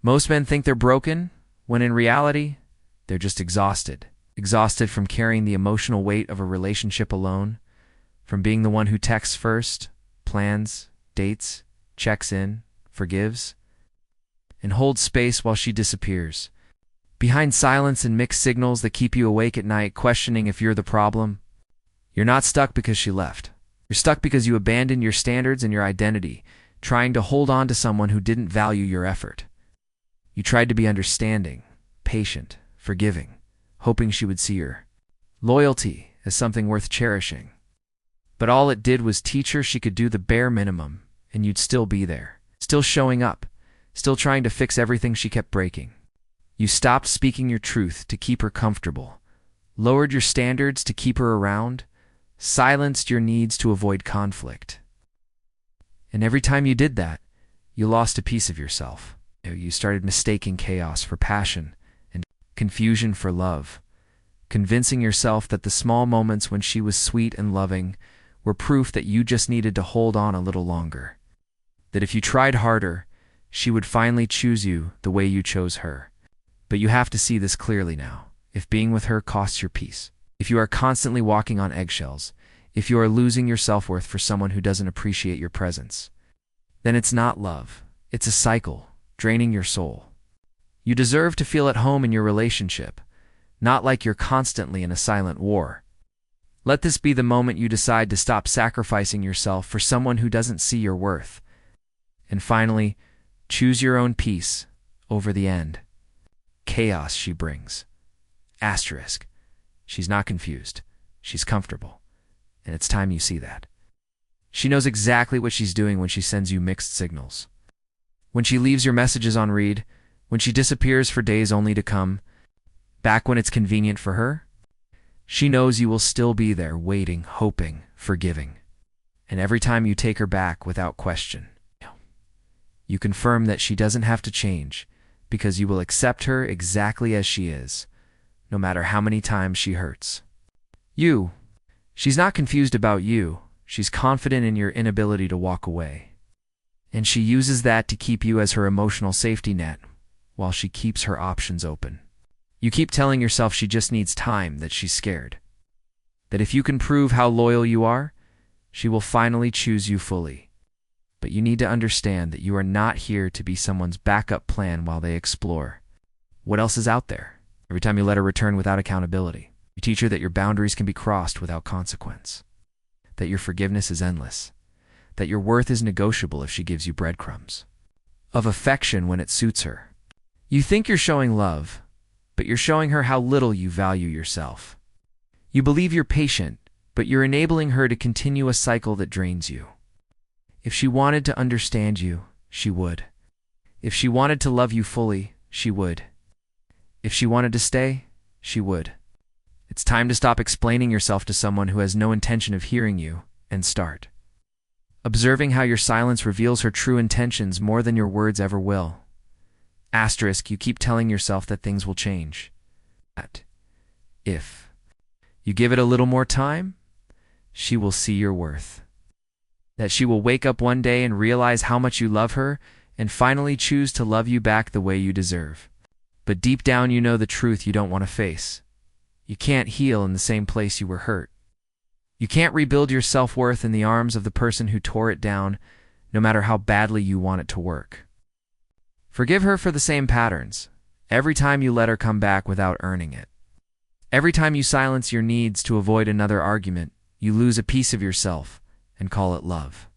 Most men think they're broken, when in reality, they're just exhausted. Exhausted from carrying the emotional weight of a relationship alone, from being the one who texts first, plans, dates, checks in, forgives, and holds space while she disappears. Behind silence and mixed signals that keep you awake at night, questioning if you're the problem. You're not stuck because she left. You're stuck because you abandoned your standards and your identity, trying to hold on to someone who didn't value your effort. You tried to be understanding, patient, forgiving, hoping she would see your loyalty as something worth cherishing. But all it did was teach her she could do the bare minimum, and you'd still be there, still showing up, still trying to fix everything she kept breaking. You stopped speaking your truth to keep her comfortable, lowered your standards to keep her around, silenced your needs to avoid conflict. And every time you did that, you lost a piece of yourself. You started mistaking chaos for passion and confusion for love, convincing yourself that the small moments when she was sweet and loving were proof that you just needed to hold on a little longer. That if you tried harder, she would finally choose you the way you chose her. But you have to see this clearly now. If being with her costs your peace, if you are constantly walking on eggshells, if you are losing your self-worth for someone who doesn't appreciate your presence, then it's not love. It's a cycle, draining your soul. You deserve to feel at home in your relationship, not like you're constantly in a silent war. Let this be the moment you decide to stop sacrificing yourself for someone who doesn't see your worth. And finally, choose your own peace over the end. Chaos she brings. Asterisk. She's not confused. She's comfortable. And it's time you see that. She knows exactly what she's doing when she sends you mixed signals. When she leaves your messages on read, when she disappears for days only to come back when it's convenient for her, she knows you will still be there, waiting, hoping, forgiving. And every time you take her back without question, you confirm that she doesn't have to change, because you will accept her exactly as she is, no matter how many times she hurts. She's not confused about you. She's confident in your inability to walk away. And she uses that to keep you as her emotional safety net, while she keeps her options open. You keep telling yourself she just needs time, that she's scared. That if you can prove how loyal you are, she will finally choose you fully. But you need to understand that you are not here to be someone's backup plan while they explore. What else is out there? Every time you let her return without accountability, you teach her that your boundaries can be crossed without consequence. That your forgiveness is endless. That your worth is negotiable if she gives you breadcrumbs of affection when it suits her. You think you're showing love, but you're showing her how little you value yourself. You believe you're patient, but you're enabling her to continue a cycle that drains you. If she wanted to understand you, she would. If she wanted to love you fully, she would. If she wanted to stay, she would. It's time to stop explaining yourself to someone who has no intention of hearing you, and start observing how your silence reveals her true intentions more than your words ever will. Asterisk, you keep telling yourself that things will change. That if you give it a little more time, she will see your worth. That she will wake up one day and realize how much you love her and finally choose to love you back the way you deserve. But deep down you know the truth you don't want to face. You can't heal in the same place you were hurt. You can't rebuild your self-worth in the arms of the person who tore it down, no matter how badly you want it to work. Forgive her for the same patterns, every time you let her come back without earning it. Every time you silence your needs to avoid another argument, you lose a piece of yourself and call it love.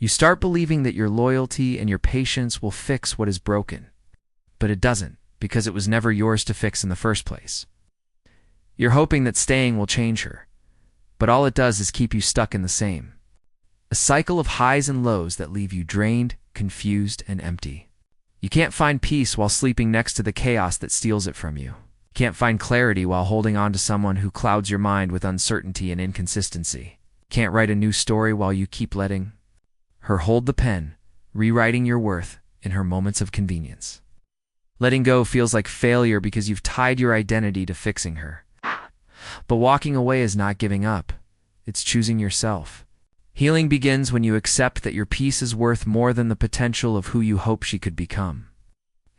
You start believing that your loyalty and your patience will fix what is broken, but it doesn't, because it was never yours to fix in the first place. You're hoping that staying will change her, but all it does is keep you stuck in the same. A cycle of highs and lows that leave you drained, confused, and empty. You can't find peace while sleeping next to the chaos that steals it from you. You can't find clarity while holding on to someone who clouds your mind with uncertainty and inconsistency. You can't write a new story while you keep letting her hold the pen, rewriting your worth in her moments of convenience. Letting go feels like failure because you've tied your identity to fixing her. But walking away is not giving up. It's choosing yourself. Healing begins when you accept that your peace is worth more than the potential of who you hope she could become.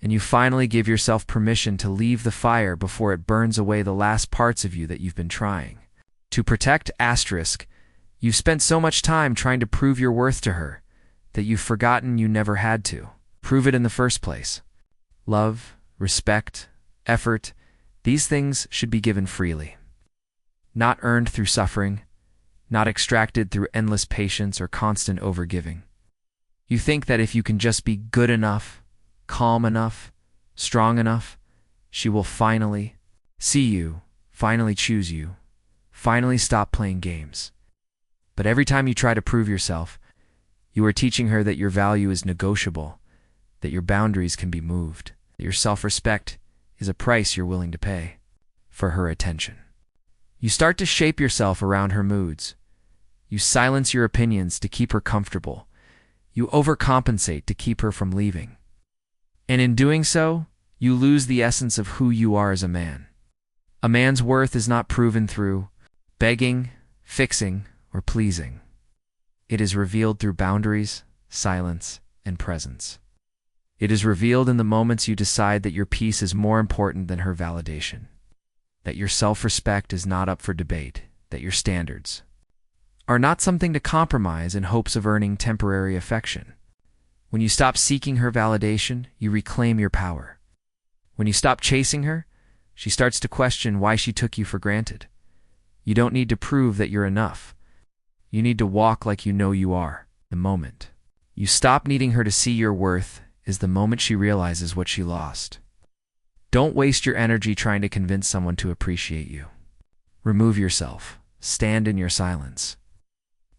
and you finally give yourself permission to leave the fire before it burns away the last parts of you that you've been trying to protect. You've spent so much time trying to prove your worth to her that you've forgotten you never had to prove it in the first place. Love, respect, effort, these things should be given freely, not earned through suffering, not extracted through endless patience or constant overgiving. You think that if you can just be good enough, calm enough, strong enough, she will finally see you, finally choose you, finally stop playing games. But every time you try to prove yourself, you are teaching her that your value is negotiable, that your boundaries can be moved, that your self-respect is a price you're willing to pay for her attention. You start to shape yourself around her moods. You silence your opinions to keep her comfortable. You overcompensate to keep her from leaving. And in doing so, you lose the essence of who you are as a man. A man's worth is not proven through begging, fixing, or pleasing. It is revealed through boundaries, silence, and presence. It is revealed in the moments you decide that your peace is more important than her validation, that your self-respect is not up for debate, that your standards are not something to compromise in hopes of earning temporary affection. When you stop seeking her validation, you reclaim your power. When you stop chasing her, she starts to question why she took you for granted. You don't need to prove that you're enough. You need to walk like you know you are. The moment you stop needing her to see your worth is the moment she realizes what she lost. Don't waste your energy trying to convince someone to appreciate you. Remove yourself, stand in your silence,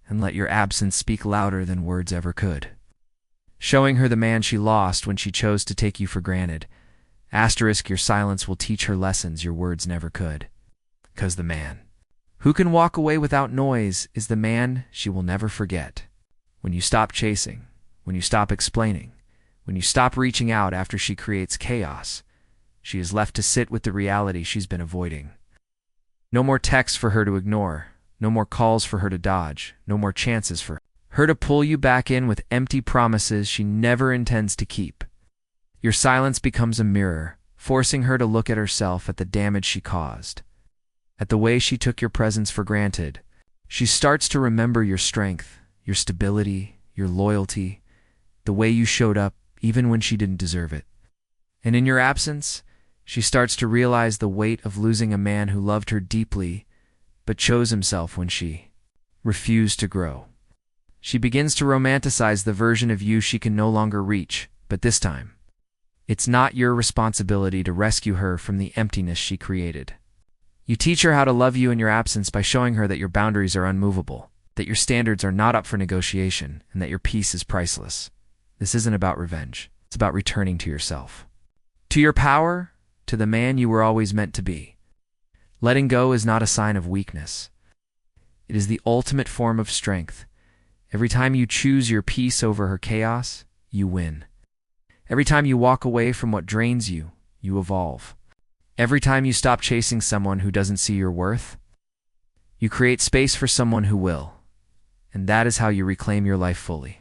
and let your absence speak louder than words ever could. Showing her the man she lost when she chose to take you for granted. Your silence will teach her lessons your words never could. 'Cause the man who can walk away without noise is the man she will never forget. When you stop chasing, when you stop explaining, when you stop reaching out after she creates chaos, she is left to sit with the reality she's been avoiding. No more texts for her to ignore, no more calls for her to dodge, no more chances for her to pull you back in with empty promises she never intends to keep. Your silence becomes a mirror, forcing her to look at herself, at the damage she caused, at the way she took your presence for granted. She starts to remember your strength, your stability, your loyalty, the way you showed up even when she didn't deserve it. And in your absence, she starts to realize the weight of losing a man who loved her deeply but chose himself when she refused to grow. She begins to romanticize the version of you she can no longer reach, but this time, it's not your responsibility to rescue her from the emptiness she created. You teach her how to love you in your absence by showing her that your boundaries are unmovable, that your standards are not up for negotiation, and that your peace is priceless. This isn't about revenge. It's about returning to yourself, to your power, to the man you were always meant to be. Letting go is not a sign of weakness. It is the ultimate form of strength. Every time you choose your peace over her chaos, you win. Every time you walk away from what drains you, you evolve. Every time you stop chasing someone who doesn't see your worth, you create space for someone who will. And that is how you reclaim your life fully.